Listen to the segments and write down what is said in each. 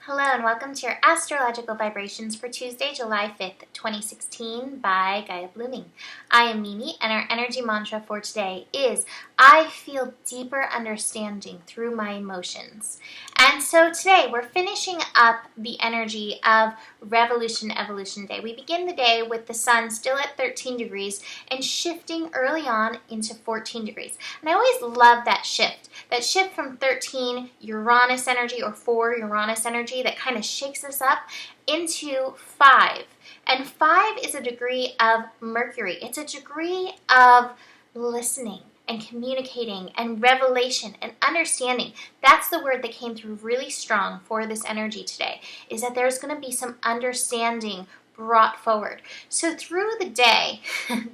Hello and welcome to your astrological vibrations for Tuesday, July 5th, 2016 by Gaia Blooming. I am Mimi and our energy mantra for today is I feel deeper understanding through my emotions. And so today we're finishing up the energy of Revolution Evolution Day. We begin the day with the sun still at 13 degrees and shifting early on into 14 degrees. And I always love that shift from 13 Uranus energy or 4 Uranus energy that kind of shakes us up into 5. And 5 is a degree of Mercury. It's a degree of listening and communicating and revelation and understanding. That's the word that came through really strong for this energy today, is that there's going to be some understanding brought forward. So through the day,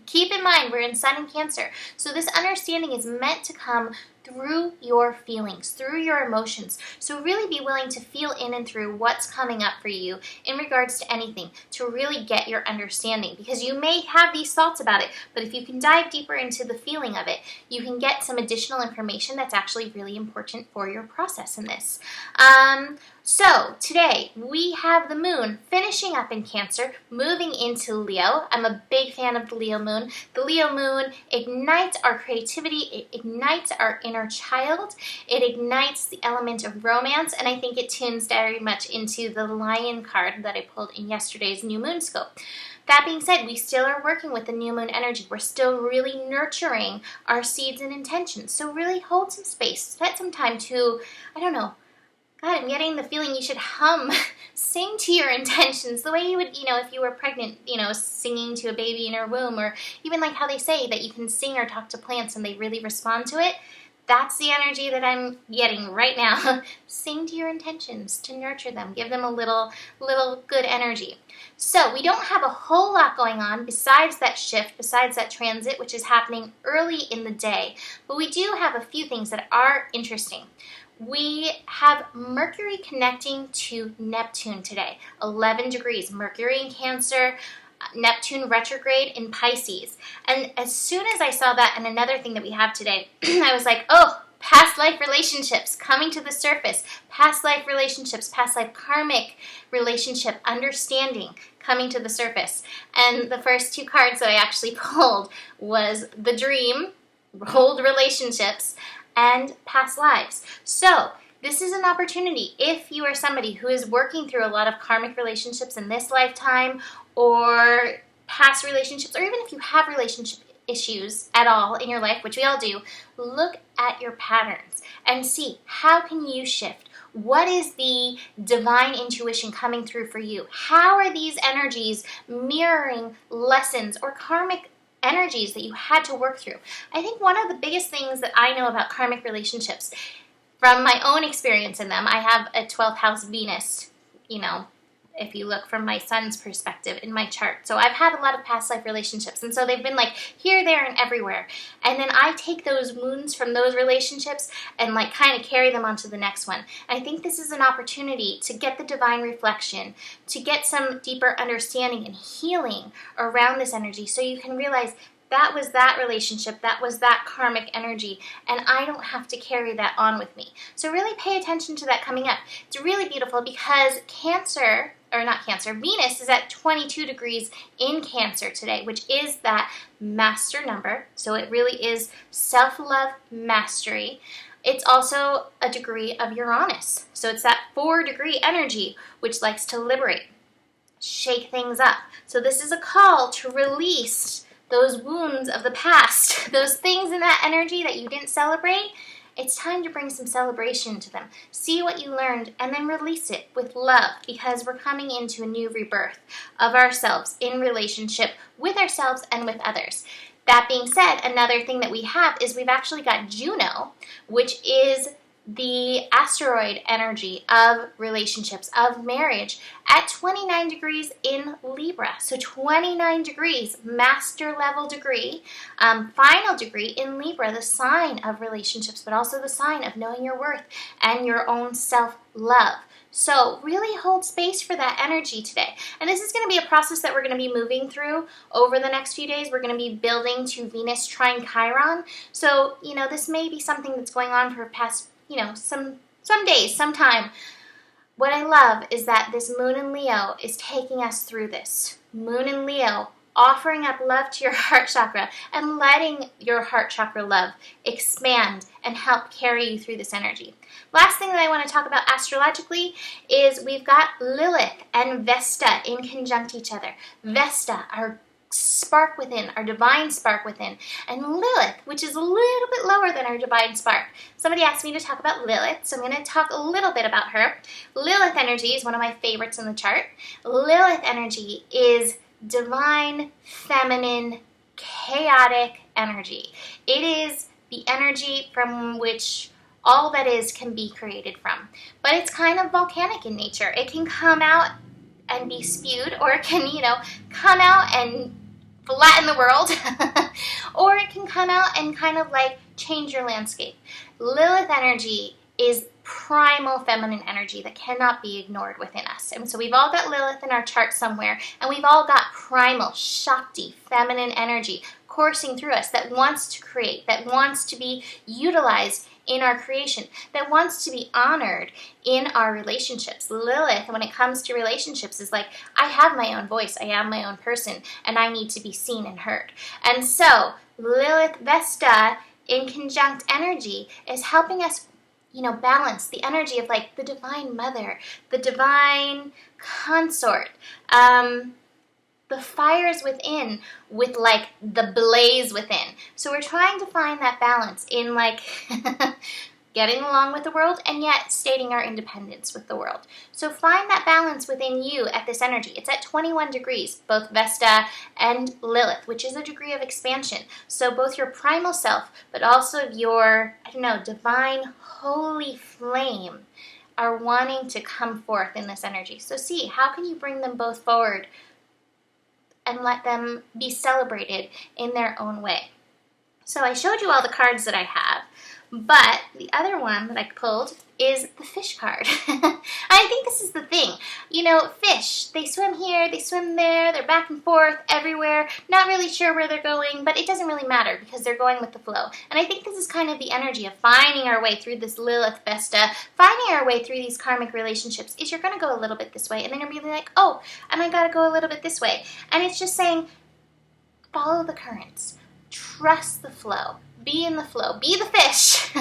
keep in mind we're in Sun and Cancer. So this understanding is meant to come through your feelings, through your emotions. So really be willing to feel in and through what's coming up for you in regards to anything to really get your understanding, because you may have these thoughts about it, but if you can dive deeper into the feeling of it, you can get some additional information that's actually really important for your process in this. So today we have the moon finishing up in Cancer, moving into Leo. I'm a big fan of the Leo moon. The Leo moon ignites our creativity, it ignites our inner child, it ignites the element of romance, and I think it tunes very much into the Lion card that I pulled in yesterday's new moon scope. That being said, we still are working with the new moon energy. We're still really nurturing our seeds and intentions. So really hold some space, set some time to, God, I'm getting the feeling you should sing to your intentions the way you would, if you were pregnant, singing to a baby in her womb, or even like how they say that you can sing or talk to plants and they really respond to it. That's the energy that I'm getting right now. Sing to your intentions to nurture them. Give them a little good energy. So we don't have a whole lot going on besides that shift, besides that transit, which is happening early in the day. But we do have a few things that are interesting. We have Mercury connecting to Neptune today, 11 degrees. Mercury in Cancer, Neptune retrograde in Pisces. And as soon as I saw that, and another thing that we have today, I was like, oh, past life relationships coming to the surface, past life relationships, past life karmic relationship understanding coming to the surface. And the first two cards that I actually pulled was the dream, old relationships, and past lives. So this is an opportunity if you are somebody who is working through a lot of karmic relationships in this lifetime or past relationships, or even if you have relationship issues at all in your life, which we all do, look at your patterns and see how can you shift. What is the divine intuition coming through for you? How are these energies mirroring lessons or karmic energies that you had to work through? I think one of the biggest things that I know about karmic relationships from my own experience in them, I have a 12th house Venus, if you look from my son's perspective in my chart. So I've had a lot of past life relationships, and so they've been like here, there, and everywhere. And then I take those moons from those relationships and like kind of carry them onto the next one. And I think this is an opportunity to get the divine reflection, to get some deeper understanding and healing around this energy, so you can realize that was that relationship, that was that karmic energy, and I don't have to carry that on with me. So really pay attention to that coming up. It's really beautiful because Venus is at 22 degrees in Cancer today, which is that master number. So it really is self-love mastery. It's also a degree of Uranus. So it's that 4-degree energy, which likes to liberate, shake things up. So this is a call to release those wounds of the past, those things in that energy that you didn't celebrate. It's time to bring some celebration to them. See what you learned and then release it with love, because we're coming into a new rebirth of ourselves in relationship with ourselves and with others. That being said, another thing that we have is we've actually got Juno, which is the asteroid energy of relationships, of marriage, at 29 degrees in Libra. So 29 degrees, master level degree, final degree in Libra, the sign of relationships, but also the sign of knowing your worth and your own self-love. So really hold space for that energy today. And this is going to be a process that we're going to be moving through over the next few days. We're going to be building to Venus trine Chiron. So, this may be something that's going on for past some days, some time. what I love is that this moon in Leo is taking us through this. Moon in Leo, offering up love to your heart chakra and letting your heart chakra love expand and help carry you through this energy. Last thing that I want to talk about astrologically is we've got Lilith and Vesta in conjunct each other. Vesta, our spark within, our divine spark within, and Lilith, which is a little bit lower than our divine spark. Somebody asked me to talk about Lilith, so I'm going to talk a little bit about her. Lilith energy is one of my favorites in the chart. Lilith energy is divine, feminine, chaotic energy. It is the energy from which all that is can be created from. But it's kind of volcanic in nature. It can come out and be spewed, or it can, come out and flatten the world, or it can come out and kind of like change your landscape. Lilith energy is primal feminine energy that cannot be ignored within us. And so we've all got Lilith in our chart somewhere, and we've all got primal, Shakti, feminine energy coursing through us that wants to create, that wants to be utilized in our creation, that wants to be honored in our relationships. Lilith, when it comes to relationships, is like, I have my own voice, I am my own person, and I need to be seen and heard. And so Lilith Vesta in conjunct energy is helping us balance the energy of like the divine mother, the divine consort, the fires within with like the blaze within. So we're trying to find that balance in like getting along with the world and yet stating our independence with the world. So find that balance within you at this energy. It's at 21 degrees, both Vesta and Lilith, which is a degree of expansion. So both your primal self, but also your, divine holy flame are wanting to come forth in this energy. So see, how can you bring them both forward and let them be celebrated in their own way? So I showed you all the cards that I have, but the other one that I pulled is the fish card. I think this is the thing. Fish, they swim here, they swim there, they're back and forth everywhere, not really sure where they're going, but it doesn't really matter because they're going with the flow. And I think this is kind of the energy of finding our way through this Lilith Vesta, finding our way through these karmic relationships, is you're going to go a little bit this way, and then you're really like, oh, and I got to go a little bit this way. And it's just saying, follow the currents. Trust the flow. Be in the flow. Be the fish.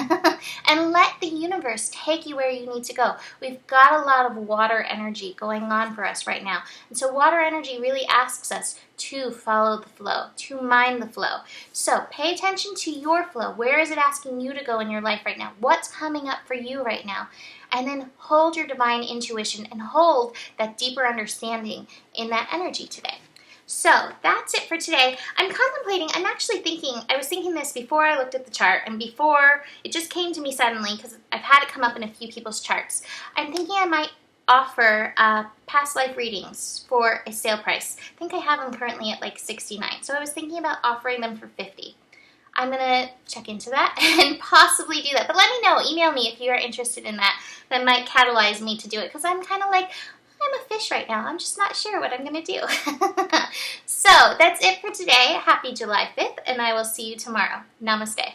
And let the universe take you where you need to go. We've got a lot of water energy going on for us right now. And so water energy really asks us to follow the flow, to mind the flow. So pay attention to your flow. Where is it asking you to go in your life right now? What's coming up for you right now? And then hold your divine intuition and hold that deeper understanding in that energy today. So that's it for today. I'm actually thinking, I was thinking this before I looked at the chart and before it just came to me suddenly because I've had it come up in a few people's charts. I'm thinking I might offer past life readings for a sale price. I think I have them currently at like $69. So I was thinking about offering them for $50. I'm going to check into that and possibly do that. But let me know, email me if you are interested in that. That might catalyze me to do it because I'm kind of like, I'm a fish right now. I'm just not sure what I'm going to do. So that's it for today. Happy July 5th, and I will see you tomorrow. Namaste.